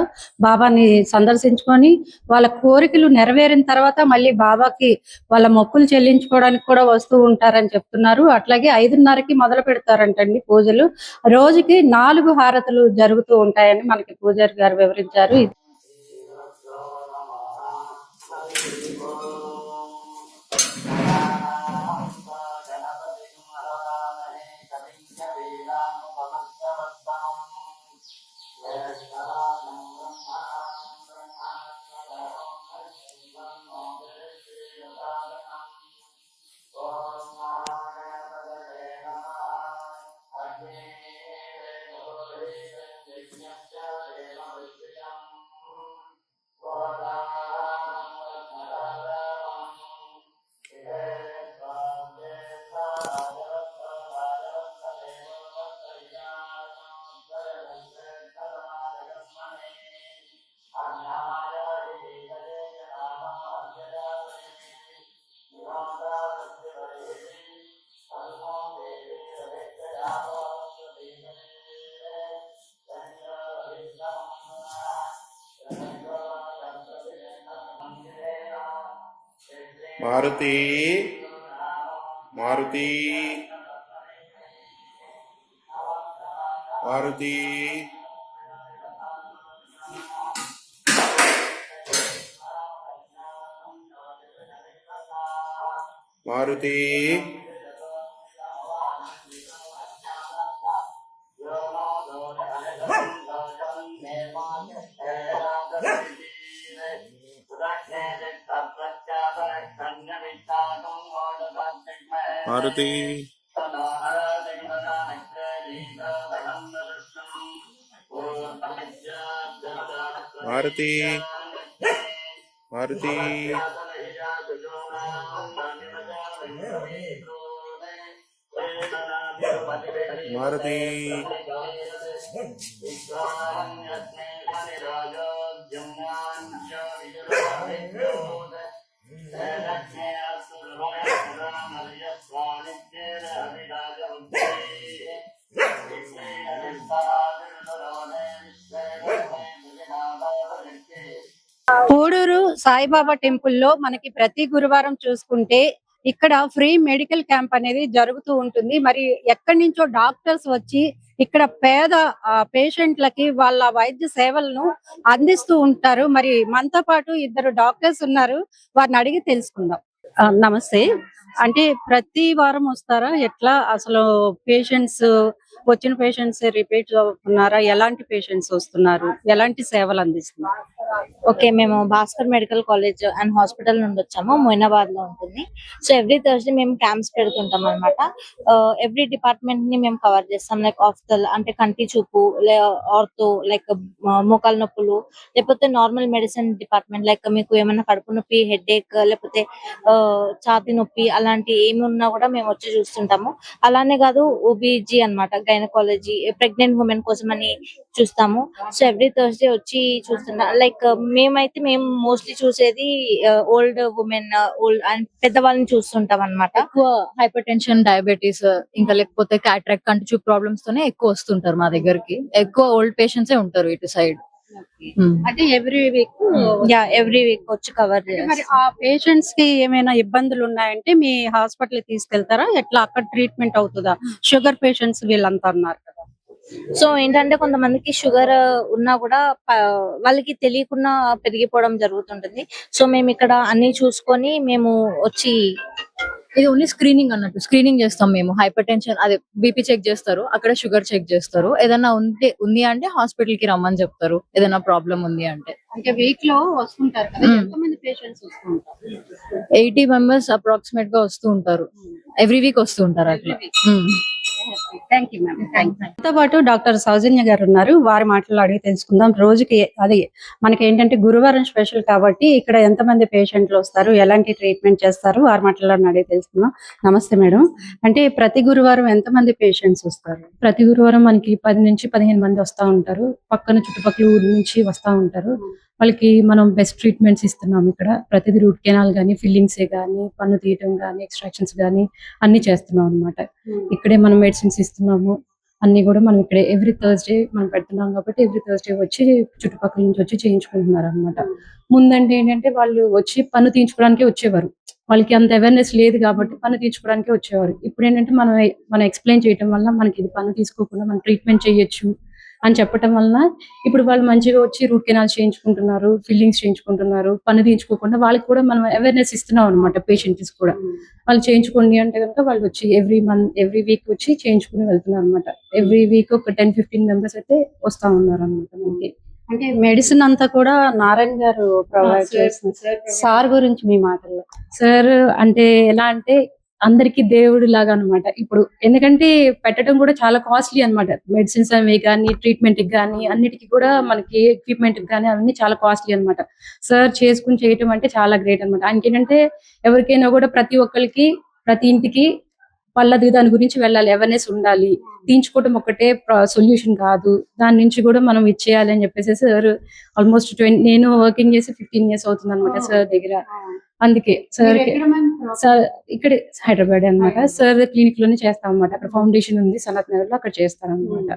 బాబాని సందర్శించుకొని, వాళ్ళ కోరికలు నెరవేరిన తర్వాత మళ్ళీ బాబాకి వాళ్ళ మొక్కులు చెల్లించుకోవడానికి కూడా వస్తూ ఉంటారని చెప్తున్నారు. అట్లాగే 5:30కి మొదలు పెడతారంటండి పూజలు. రోజుకి 4 హారతులు జరుగుతూ ఉంటాయని మనకి పూజారి గారు వివరించారు. మారుతి మారుతి మారుతి మారుతి మారుతి మారుతి మారుతి మారుతి పూడూరు సాయిబాబా టెంపుల్ లో మనకి ప్రతి గురువారం చూసుకుంటే ఇక్కడ ఫ్రీ మెడికల్ క్యాంప్ అనేది జరుగుతూ ఉంటుంది. మరి ఎక్కడి నుంచో డాక్టర్స్ వచ్చి ఇక్కడ పేద పేషెంట్లకి వాళ్ళ వైద్య సేవలను అందిస్తూ ఉంటారు. మరి మనతో పాటు ఇద్దరు డాక్టర్స్ ఉన్నారు, వారిని అడిగి తెలుసుకుందాం. నమస్తే. అంటే ప్రతి వారం వస్తారా? ఎట్లా అసలు పేషెంట్స్ వచ్చిన పేషెంట్స్ రిపీట్ అవుతున్నారా? ఎలాంటి పేషెంట్స్ వస్తున్నారు? ఎలాంటి సేవలు అందిస్తున్నారు? ఓకే, మేము Bhaskar medical college and hospital నుండి వచ్చాము. మొయినాబాద్ లో ఉంటుంది. సో ఎవ్రీ థర్స్డే మేము క్యాంప్స్ పెడుతుంటాం అనమాట. ఎవ్రీ డిపార్ట్మెంట్ ని మేము కవర్ చేస్తాం. లైక్ ఆఫ్థల్ అంటే కంటి చూపు, ఆర్థో లైక్ మోకాల నొప్పులు, లేకపోతే నార్మల్ మెడిసిన్ డిపార్ట్మెంట్ లైక్ మీకు ఏమైనా కడుపు నొప్పి, హెడ్ ఏక్, లేకపోతే ఛాతీ నొప్పి అలాంటి ఏమి ఉన్నా కూడా మేము వచ్చి చూస్తుంటాము. అలానే కాదు ఓబీజీ అన్నమాట, గైనకాలజీ, ప్రెగ్నెంట్ ఉమెన్ కోసం అని చూస్తాము. సో ఎవ్రీ థర్స్డే వచ్చి చూస్తున్నాం. లైక్ మేము మోస్ట్లీ చూసేది ఓల్డ్ ఉమెన్, ఓల్డ్ అండ్ పెద్దవాళ్ళని చూస్తుంటాం అన్నమాట. ఎక్కువ హైపర్ టెన్షన్, డయాబెటీస్, ఇంకా లేకపోతే క్యాట్రాక్ట్, కంటి చూపు ప్రాబ్లమ్స్ తోనే ఎక్కువ వస్తుంటారు మా దగ్గరికి. ఎక్కువ ఓల్డ్ పేషెంట్స్ ఉంటారు ఇటు సైడ్. అంటే ఎవ్రీ వీక్ ఎవ్రీ వీక్ వచ్చి కవర్ మరి ఆ పేషెంట్స్ కి ఏమైనా ఇబ్బందులు ఉన్నాయంటే మీ హాస్పిటల్ తీసుకెళ్తారా? ఎట్లా అక్కడ ట్రీట్మెంట్ అవుతుందా? షుగర్ పేషెంట్స్ వీళ్ళంతా ఉన్నారు కదా. సో ఏంటంటే కొంతమందికి షుగర్ ఉన్నా కూడా వాళ్ళకి తెలియకుండా పెరిగిపోవడం జరుగుతుంటుంది. సో మేము ఇక్కడ అన్ని చూసుకొని మేము వచ్చి ఇది ఓన్లీ స్క్రీనింగ్ అన్నట్టు. స్క్రీనింగ్ చేస్తాం మేము. హైపర్ టెన్షన్ అదే బీపీ చెక్ చేస్తారు, అక్కడ షుగర్ చెక్ చేస్తారు. ఏదైనా ఉంది అంటే హాస్పిటల్ కి రమ్మని చెప్తారు, ఏదైనా ప్రాబ్లం ఉంది అంటే. అంటే వీక్ లో వస్తుంటారు కదా, ఎంతమంది పేషెంట్స్ వస్తుంటారు? 80 మెంబర్స్ అప్రాక్సిమేట్ గా వస్తూ ఉంటారు. ఎవ్రీ వీక్ వస్తూ ఉంటారు అట్లా. Thank you ma'am. తో పాటు డాక్టర్ సౌజన్య గారు ఉన్నారు, వారి మాటల్లో అడిగి తెలుసుకుందాం. రోజుకి అది మనకి ఏంటంటే గురువారం స్పెషల్ కాబట్టి ఇక్కడ ఎంతమంది పేషెంట్లు వస్తారు, ఎలాంటి ట్రీట్మెంట్ చేస్తారు, వారి మాటల్లో అడిగి తెలుసుకుందాం. నమస్తే మేడం. అంటే ప్రతి గురువారం ఎంతమంది పేషెంట్స్ వస్తారు? ప్రతి గురువారం మనకి 10 నుంచి 15 మంది వస్తూ ఉంటారు. పక్కన చుట్టుపక్కల ఊరు నుంచి వస్తూ ఉంటారు. వాళ్ళకి మనం బెస్ట్ ట్రీట్మెంట్స్ ఇస్తున్నాం. ఇక్కడ ప్రతిదీ రూట్ కెనాల్ కానీ, ఫిల్లింగ్సే కానీ, పన్ను తీయటం కానీ, ఎక్స్ట్రాక్షన్స్ కానీ అన్ని చేస్తున్నాం అనమాట. ఇక్కడే మనం మెడిసిన్స్ ఇస్తున్నాము. అన్ని కూడా మనం ఇక్కడే ఎవ్రీ థర్స్డే మనం పెడుతున్నాం కాబట్టి ఎవ్రీ థర్స్డే వచ్చి చుట్టుపక్కల నుంచి వచ్చి చేయించుకుంటున్నారు అనమాట. ముందంటే ఏంటంటే వాళ్ళు వచ్చి పన్ను తీయించుకోవడానికే వచ్చేవారు. వాళ్ళకి అంత అవేర్నెస్ లేదు కాబట్టి పన్ను తీయించుకోవడానికే వచ్చేవారు. ఇప్పుడు ఏంటంటే మనం ఎక్స్ప్లెయిన్ చేయడం వల్ల మనకి ఇది పన్ను తీసుకోకుండా మనం ట్రీట్మెంట్ చేయొచ్చు అని చెప్పడం వలన ఇప్పుడు వాళ్ళు మంచిగా వచ్చి రూట్ కెనాల్స్ చేయించుకుంటున్నారు, ఫిల్లింగ్స్ చేయించుకుంటున్నారు. పన్ను తీయించుకోకుండా వాళ్ళకి కూడా మనం అవేర్నెస్ ఇస్తున్నాం అనమాట. పేషెంట్స్ కూడా వాళ్ళు చేయించుకోండి అంటే కనుక వాళ్ళు వచ్చి ఎవ్రీ వీక్ వచ్చి చేయించుకుని వెళ్తున్నారు అనమాట. ఎవ్రీ వీక్ ఒక 10-15 మెంబర్స్ అయితే వస్తా ఉన్నారు అనమాట మనకి. అంటే మెడిసిన్ అంతా కూడా నారాయణ గారు ప్రొవైడ్ చేస్తున్నారు. సార్ గురించి మీ మాటల్లో. సార్ అంటే ఎలా అంటే అందరికి దేవుడు లాగా అనమాట. ఇప్పుడు ఎందుకంటే పెట్టడం కూడా చాలా కాస్ట్లీ అనమాట. మెడిసిన్స్ అవి కానీ, ట్రీట్మెంట్ కి కానీ, అన్నిటికీ కూడా మనకి ఎక్విప్మెంట్ కానీ అవన్నీ చాలా కాస్ట్లీ అనమాట. సార్ చేసుకుని చేయటం అంటే చాలా గ్రేట్ అనమాట. ఆయనకి ఏంటంటే ఎవరికైనా కూడా ప్రతి ఒక్కరికి ప్రతి ఇంటికి పళ్ళది దాని గురించి వెళ్ళాలి, అవేర్నెస్ ఉండాలి. తీయించుకోవటం ఒకటే సొల్యూషన్ కాదు, దాని నుంచి కూడా మనం ఇచ్చేయాలి అని చెప్పేసి సార్ ఆల్మోస్ట్ నేను వర్కింగ్ చేసి 15 years అవుతుంది అనమాట సార్ దగ్గర. అందుకే సార్ ఇక్కడ హైదరాబాద్ అనమాట. సార్ క్లినిక్ లోనే చేస్తాం అనమాట. అక్కడ ఫౌండేషన్ ఉంది సనత్ నగర్ లో, అక్కడ చేస్తాను అనమాట.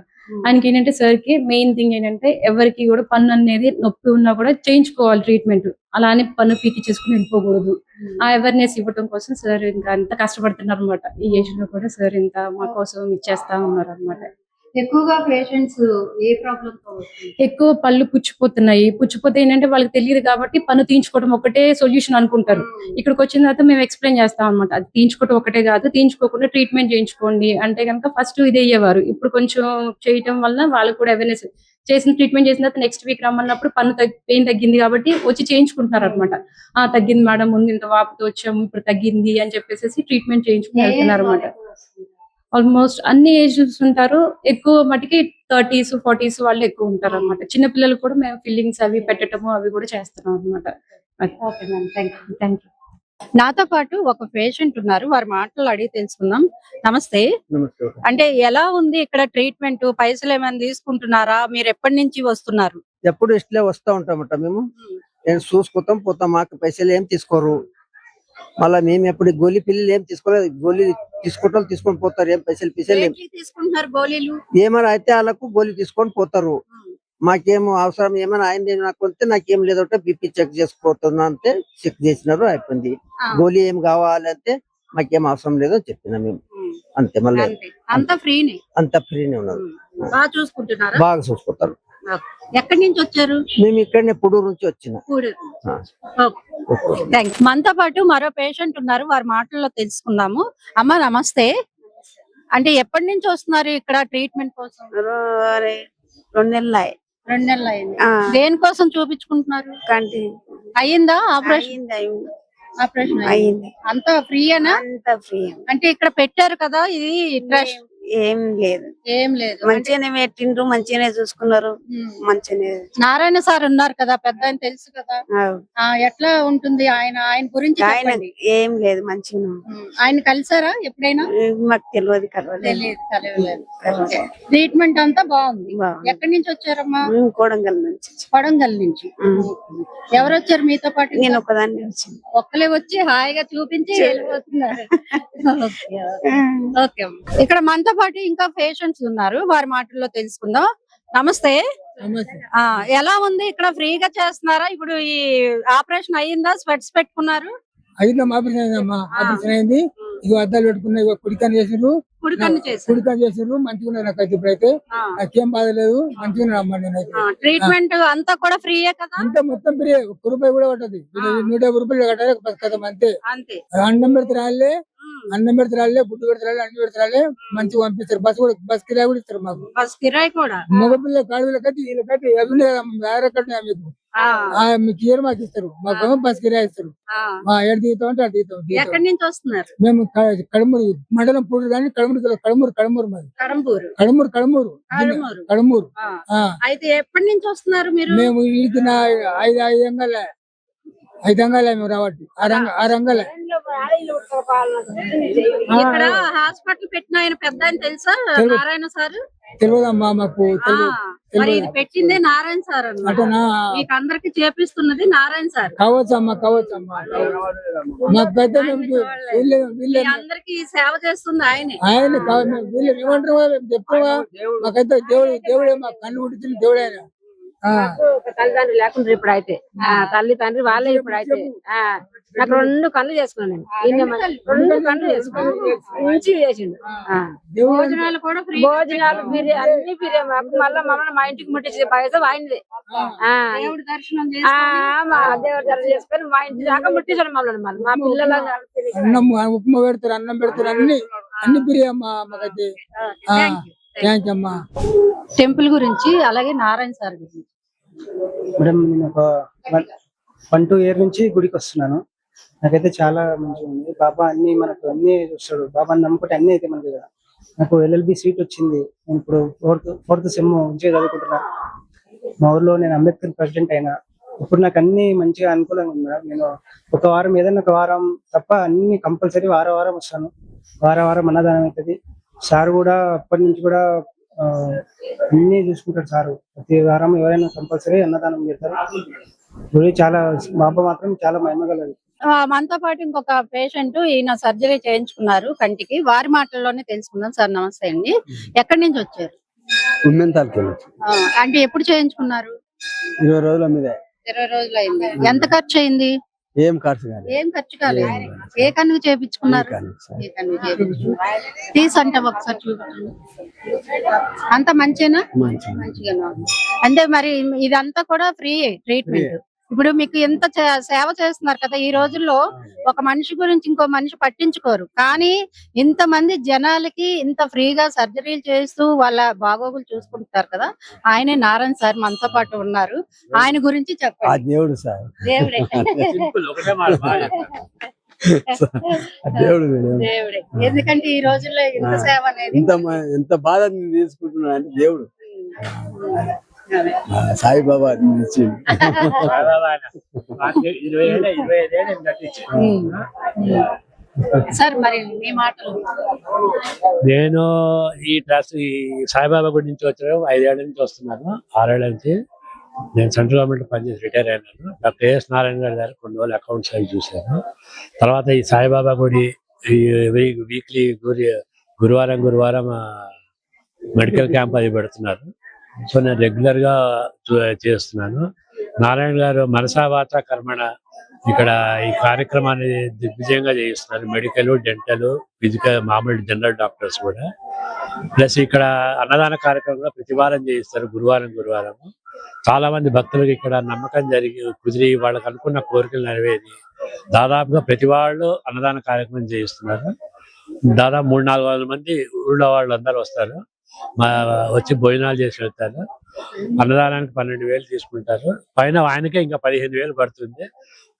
ఆయనకి ఏంటంటే సార్ కి మెయిన్ థింగ్ ఏంటంటే ఎవరికి కూడా పన్ను అనేది నొప్పి ఉన్నా కూడా చేయించుకోవాలి ట్రీట్మెంట్. అలానే పన్ను పీకి చేసుకుని వెళ్ళిపోకూడదు. ఆ అవేర్నెస్ ఇవ్వడం కోసం సార్ ఇంకా అంత కష్టపడుతున్నారు అనమాట. ఈ ఏజ్ లో కూడా సార్ ఇంత మా కోసం ఇచ్చేస్తా ఉన్నారు అనమాట. ఎక్కువగా పేషెంట్స్ ఏ ప్రాబ్లం తో వస్తున్నారు? ఎక్కువ పళ్ళు పుచ్చిపోతున్నాయి. పుచ్చిపోతే ఏంటంటే వాళ్ళకి తెలియదు కాబట్టి పన్ను తీయించుకోవడం ఒకటే సొల్యూషన్ అనుకుంటారు. ఇక్కడికి వచ్చిన తర్వాత మేము ఎక్స్ప్లెయిన్ చేస్తాం అనమాట. అది తీయించుకోవడం ఒకటే కాదు, తీయించుకోకుండా ట్రీట్మెంట్ చేయించుకోండి అంటే కనుక ఫస్ట్ ఇది అయ్యేవారు. ఇప్పుడు కొంచెం చేయటం వల్ల వాళ్ళకు కూడా అవేర్నెస్, చేసిన ట్రీట్మెంట్ చేసిన తర్వాత నెక్స్ట్ వీక్ రమ్మన్నప్పుడు పెయిన్ తగ్గింది కాబట్టి వచ్చి చేయించుకుంటున్నారు అనమాట. తగ్గింది మేడం, ముందు ఇంత వాపుతో వచ్చాము ఇప్పుడు తగ్గింది అని చెప్పేసి ట్రీట్మెంట్ చేయించుకుని వెళ్తున్నారు అనమాట. ఆల్మోస్ట్ అన్ని ఏజెస్ ఉంటారు. ఎక్కువ మటుకి 30s 40s వాళ్ళు ఎక్కువ ఉంటారు అనమాట. చిన్న పిల్లలు కూడా మేము ఫిల్లింగ్స్ అవి పెట్టడము అవి కూడా చేస్తున్నాం అనమాట. Okay ma'am, thank you. నాతో పాటు ఒక పేషెంట్ ఉన్నారు, వారి మాటలు అడిగి తెలుసుకుందాం. నమస్తే. నమస్తే. అంటే ఎలా ఉంది ఇక్కడ ట్రీట్మెంట్? పైసలు ఏమైనా తీసుకుంటున్నారా? మీరు ఎప్పటి నుంచి వస్తున్నారు? ఎప్పుడు ఇట్లే వస్తూ ఉంటామట మేము. నేను చూసుకుంటాం పోతాం, మాకు పైసలు ఏం తీసుకోరు. మళ్ళీ మేము ఎప్పుడు గోళీ పిల్లలు ఏం తీసుకోలేదు. గోళీ తీసుకొని పోతారు. ఏం పైసలు ఏంటి తీసుకుంటున్నారు గోళీలు? ఏమైనా అయితే వాళ్ళకు గోళీ తీసుకొని పోతారు. మాకేమో అవసరం ఏమైనా అయింది నాకు అంటే నాకేం లేదంటే బీపీ చెక్ చేసుకోతున్నా అంటే చెక్ చేసినారు, అయిపోయింది. గోళీ ఏం కావాలంటే మాకేం అవసరం లేదో చెప్పినా మేము, అంతే. మళ్ళీ అంతా ఫ్రీనే? అంతా ఫ్రీనే ఉన్నది. బాగా చూసుకుంటున్నారా? బాగా చూసుకుంటారు. ఎక్కడి నుంచి వచ్చారు? మేము ఇక్కడనే పుడూరు నుంచి వచ్చిన. మనతో పాటు మరో పేషెంట్ ఉన్నారు, వారి మాటల్లో తెలుసుకుందాము. అమ్మ నమస్తే. అంటే ఎప్పటి నుంచి వస్తున్నారు ఇక్కడ ట్రీట్మెంట్ కోసం? 2 నెలలు 2 నెలలు అయింది. దేనికోసం చూపించుకుంటున్నారు? కంటి అయ్యిందా ఆపరేషన్? ఆపరేషన్ అయ్యింది. అంతా ఫ్రీయేనా? అంతా ఫ్రీ. అంటే ఇక్కడ పెట్టారు కదా, ఇది ట్రస్ట్ ఏం లేదు. ఏం లేదు. మంచిగానే పెట్టిండ్రు, మంచిగానే చూసుకున్నారు. మంచిగానే. నారాయణ సార్ ఉన్నారు కదా, పెద్ద ఆయన తెలుసు కదా, ఎట్లా ఉంటుంది ఆయన గురించి ఆయన చెప్పండి. ఏం లేదు, మంచిగా. ఆయన కలిసారా ఎప్పుడైనా? మాకు తెలియదు, కలవలేదు. ట్రీట్మెంట్ అంతా బాగుంది. ఎక్కడి నుంచి వచ్చారమ్మా? కోడంగల్ నుంచి. కొడంగల్ నుంచి. ఎవరు వచ్చారు మీతో పాటు? నేను ఒకదాన్ని వచ్చింది. ఒక్కలే వచ్చి హాయిగా చూపించి వెళ్ళిపోతున్నారు. ఓకే. ఇక్కడ మనతో పాటు ఇంకా పేషెంట్స్ ఉన్నారు, వారి మాటల్లో తెలుసుకుందాం. నమస్తే. ఎలా ఉంది ఇక్కడ? ఫ్రీగా చేస్తున్నారా? ఇప్పుడు ఈ ఆపరేషన్ అయ్యిందా? స్పెట్స్ పెట్టుకున్నారు? అయిందమ్మా, ఆపరేషన్ అయిందమ్మా. ఆపరేషన్ అయింది. ఇగో అద్దాలు పెట్టుకున్నా, ఇగో కుడికని చేసిర్రు, కుడికని చేసిర్రు. మంచిగా ఉన్నది నాకైతే. ఇప్పుడైతే నాకేం బాధ లేదు, మంచిగా అమ్మా. నేనైతే ట్రీట్మెంట్ అంతా కూడా ఫ్రీయే కదా? అంతా మొత్తం ఫ్రీ. 1 రూపాయి కూడా పట్టదు. 150 రూపాయలు కట్టాలి కదా, అంతే. అన్నం పెడితే రాలే, అన్నం పెడితే రాలే, గుడ్డు పెడితే రాలే, అన్ని పెడితే రాలే. మంచిగా పంపిస్తారు. బస్ కిరాయి కూడా ఇస్తారు మాకు. బస్ కిరాయి కూడా? మగపిల్ల కాడులకైతే వీళ్ళకైతే అవి వేరే కట్టినా మీకు మీకు ఇయర్ మాకు ఇస్తారు. మాకు బస్ కిరాయి ఇస్తారు. ఏడు దిగుతాం అంటే అటు దిగుతాం. ఎక్కడి నుంచి వస్తున్నారు? మేము కడమూరు మండలం పూడు కానీ కడమూరు మాది. కడమూరు. అయితే ఎప్పటి నుంచి వస్తున్నారు మీరు? మేము వీరికి 5 అంగాలే మేము రావట్టి. 6 అంగాలే. ఇక్కడ హాస్పిటల్ పెట్టిన ఆయన పెద్ద ఆయన తెలుసా? నారాయణ సార్? తెలియదమ్మా మాకు. మరి ఇది పెట్టిందే నారాయణ సార్ అన్నమాట. మీకు అందరికి చేపిస్తున్నది నారాయణ సార్. కావచ్చమ్మా. మాకైతే అందరికి సేవ చేస్తుంది ఆయనే. ఆయన ఏమంటారు చెప్తావా? మాకైతే దేవుడే మా కన్ను ఉడిచిన దేవుడే ఆయన. తల్లిదండ్రులు లేకుండా ఇప్పుడు అయితే తల్లి తండ్రి వాళ్ళే. ఇప్పుడు అయితే నాకు 2 కళ్ళు చేసుకున్నాను. 2 కళ్ళు చేసుకున్నాను. మంచిగా చేసిండు. భోజనాలు కూడా ఫ్రీ. భోజనాలు ఫ్రీ, అన్ని ఫ్రీ. మాకు మళ్ళీ మమ్మల్ని మా ఇంటికి ముట్టించే పైసా ఆయనదే. దేవుడి దర్శనం మా దేవుడి దర్శనం చేసుకొని మా ఇంటి దాకా ముట్టించాడు మమ్మల్ని. మా పిల్లల అన్నం ఉప్మా పెడతారు, అన్నం పెడతారు, అన్ని ఫ్రీ అమ్మా మాకైతే. థ్యాంక్ యూ అమ్మా. టెంపుల్ గురించి అలాగే నారాయణ సార్ గురించి. మేడం, నేను ఒక 1-2 ఇయర్ నుంచి గుడికి వస్తున్నాను. నాకైతే చాలా మంచిగా ఉంది. బాబా మనకు అన్ని చూస్తాడు. బాబాని నమ్ముకుంటే అన్ని అయితే మనకి కదా. నాకు LLB సీట్ వచ్చింది. నేను ఇప్పుడు 4th సెమ్ మంచిగా చదువుకుంటున్నా. మా ఊర్లో నేను అంబేద్కర్ ప్రెసిడెంట్ అయినా. ఇప్పుడు నాకు అన్ని మంచిగా అనుకూలంగా ఉంది మేడం. నేను ఒక వారం ఏదైనా ఒక వారం తప్ప అన్ని కంపల్సరీ వారం వస్తాను. వారం అన్నదానం అవుతుంది. సార్ కూడా అప్పటి నుంచి కూడా అన్ని చూసుకుంటారు సారు. ప్రతి వారం ఎవరైనా కంపల్సరీ అన్నదానం చేస్తారు. గుడి చాలా, బాబా మాత్రం చాలా మహిమగలది. మనతో పాటు ఇంకొక పేషెంట్, ఈయన సర్జరీ చేయించుకున్నారు కంటికి, వారి మాటల్లోనే తెలుసుకుందాం. సార్ నమస్తే అండి. ఎక్కడి నుంచి వచ్చారు? అంటే ఎప్పుడు చేయించుకున్నారు? 20 రోజుల మీద. 20 రోజులు అయింది. ఎంత ఖర్చు అయింది? ఏం ఖర్చు కాదు. ఏం ఖర్చు కాలేదు. ఏ కన్ను చేపించుకున్నారు? ఏ కన్ను చేపించుకున్నారు? తీసంటే ఒకసారి చూపించండి. అంత మంచిగా మంచిగానే ఉంది. అంటే మరి ఇదంతా కూడా ఫ్రీ ట్రీట్మెంట్. ఇప్పుడు మీకు ఎంత సేవ చేస్తున్నారు కదా, ఈ రోజుల్లో ఒక మనిషి గురించి ఇంకో మనిషి పట్టించుకోరు, కానీ ఇంతమంది జనాలకి ఇంత ఫ్రీగా సర్జరీలు చేస్తూ వాళ్ళ బాగోగులు చూసుకుంటారు కదా. ఆయనే నారాయణ సార్ మనతో పాటు ఉన్నారు. ఆయన గురించి చెప్పండి. దేవుడు సార్, దేవుడే దేవుడు దేవుడే. ఎందుకంటే ఈ రోజుల్లో ఇంత సేవ అనేది ఎంత బాధ తీసుకుంటున్నా అంటే దేవుడు సాయిబాబా సార్ మరి మీ మాటలు. నేను ఈ ట్రస్ట్ ఈ సాయిబాబా గుడి నుంచి వచ్చాను. 5 ఏళ్ల నుంచి వస్తున్నాను, 6 ఏళ్ల నుంచి. నేను సెంట్రల్ గవర్నమెంట్ పనిచేసి రిటైర్ అయినాను. డాక్టర్ ఏఎస్ నారాయణ గారి దగ్గర కొన్ని రోజులు అకౌంట్స్ అవి చూశాను. తర్వాత ఈ సాయిబాబా గుడి వీక్లీ గురువారం మెడికల్ క్యాంప్ అది పెడుతున్నారు. సో నేను రెగ్యులర్ గా చేస్తున్నాను. నారాయణ గారు మనసా వాచ కర్మణ ఇక్కడ ఈ కార్యక్రమాన్ని దిగ్విజయంగా చేయిస్తున్నారు. మెడికల్, డెంటల్, ఫిజికల్, మామూలు జనరల్ డాక్టర్స్ కూడా. ప్లస్ ఇక్కడ అన్నదాన కార్యక్రమం కూడా ప్రతి వారం చేయిస్తారు, గురువారం. చాలా మంది భక్తులకు ఇక్కడ నమ్మకం కుదిరి వాళ్ళకి అనుకున్న కోరికలు నెరవేరి దాదాపుగా ప్రతి వాళ్ళు అన్నదాన కార్యక్రమం చేయిస్తున్నారు. దాదాపు 300-400 మంది ఊళ్ళో వాళ్ళు అందరూ వస్తారు, వచ్చి భోజనాలు చేసి వెళ్తారు. అన్నదానానికి 12,000 తీసుకుంటారు. పైన ఆయనకే ఇంకా 15,000 పడుతుంది.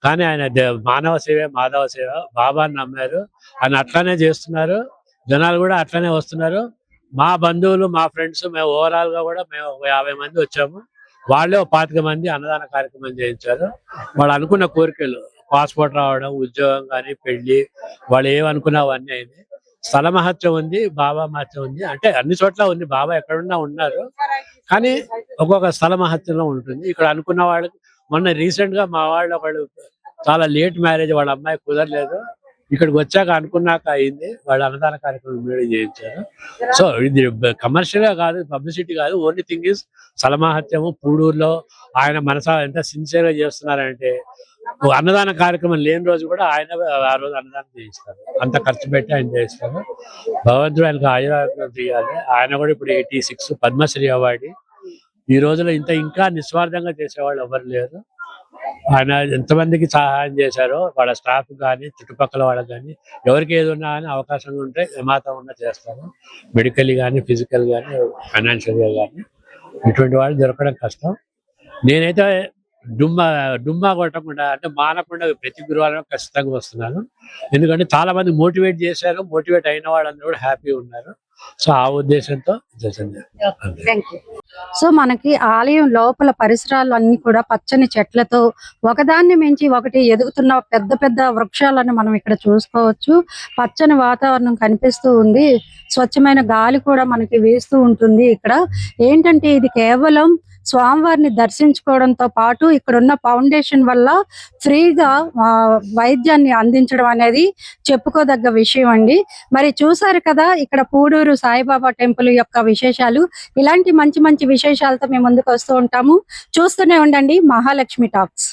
కానీ ఆయన మానవ సేవ, మాధవ సేవ, బాబాని నమ్మారు. ఆయన అట్లానే చేస్తున్నారు. జనాలు కూడా అట్లానే వస్తున్నారు. మా బంధువులు, మా ఫ్రెండ్స్, మేము ఓవరాల్ గా కూడా మేము 50 మంది వచ్చాము. వాళ్ళే 25 మంది అన్నదాన కార్యక్రమం చేయించారు. వాళ్ళు అనుకున్న కోరికలు, పాస్పోర్ట్ రావడం, ఉద్యోగం కానీ, పెళ్లి, వాళ్ళు ఏమనుకున్నా అవన్నీ అయింది. స్థల మహత్యం ఉంది, బాబా మహత్యం ఉంది. అంటే అన్ని చోట్ల ఉంది, బాబా ఎక్కడున్నా ఉన్నారు. కానీ ఒక్కొక్క స్థల మహత్యంలో ఉంటుంది. ఇక్కడ అనుకున్న వాళ్ళకి మొన్న రీసెంట్ గా మా వాళ్ళు చాలా లేట్ మ్యారేజ్, వాళ్ళ అమ్మాయి కుదరలేదు. ఇక్కడికి వచ్చాక అనుకున్నాక అయింది. వాళ్ళు అన్నదాన కార్యక్రమం మీడియా చేయించారు. సో ఇది కమర్షియల్ గా కాదు, పబ్లిసిటీ కాదు. ఓన్లీ థింగ్ ఇస్ స్థల మహత్యము. పూడూరులో ఆయన మనసా ఎంత సిన్సియర్ గా చేస్తున్నారంటే, అన్నదాన కార్యక్రమం లేని రోజు కూడా ఆయన ఆ రోజు అన్నదానం చేయిస్తారు. అంత ఖర్చు పెట్టి ఆయన చేయిస్తారు. భగవంతుడు ఆయనకు ఆయురారోగ్యం చేయాలి. ఆయన కూడా ఇప్పుడు 86 పద్మశ్రీ అవార్డు. ఈ రోజులో ఇంకా నిస్వార్థంగా చేసేవాళ్ళు ఎవరు లేరు. ఆయన ఎంతమందికి సహాయం చేశారో, వాళ్ళ స్టాఫ్ కానీ, చుట్టుపక్కల వాళ్ళకి కానీ, ఎవరికి ఏదన్నా కానీ అవకాశం ఉంటే ఏమాత్రం ఉన్నా చేస్తారు. మెడికల్ కానీ, ఫిజికల్ కానీ, ఫైనాన్షియల్ గా కానీ. ఇటువంటి వాళ్ళు దొరకడం కష్టం. నేనైతే డుమ్మా కొట్టకుండా, అంటే మానకుండా ప్రతి గురువారం ఖచ్చితంగా వస్తున్నాను. ఎందుకంటే చాలా మంది మోటివేట్ చేశారు. మోటివేట్ అయిన వాళ్ళందరూ కూడా హ్యాపీ ఉన్నారు. సో ఆ ఉద్దేశంతో చేసింది. సో మనకి ఆలయం లోపల పరిసరాలు అన్ని కూడా పచ్చని చెట్లతో ఒకదాన్ని మించి ఒకటి ఎదుగుతున్న పెద్ద పెద్ద వృక్షాలను మనం ఇక్కడ చూసుకోవచ్చు. పచ్చని వాతావరణం కనిపిస్తూ ఉంది. స్వచ్ఛమైన గాలి కూడా మనకి వీస్తూ ఉంటుంది. ఇక్కడ ఏంటంటే ఇది కేవలం స్వామివారిని దర్శించుకోవడంతో పాటు ఇక్కడ ఉన్న ఫౌండేషన్ వల్ల ఫ్రీగా వైద్యాన్ని అందించడం అనేది చెప్పుకోదగ్గ విషయం అండి. మరి చూసారు కదా ఇక్కడ పూడూరు సాయిబాబా టెంపుల్ యొక్క విశేషాలు. ఇలాంటి మంచి మంచి విశేషాలతో మేము ముందుకు వస్తూ ఉంటాము. చూస్తూనే ఉండండి మహాలక్ష్మి టాక్స్.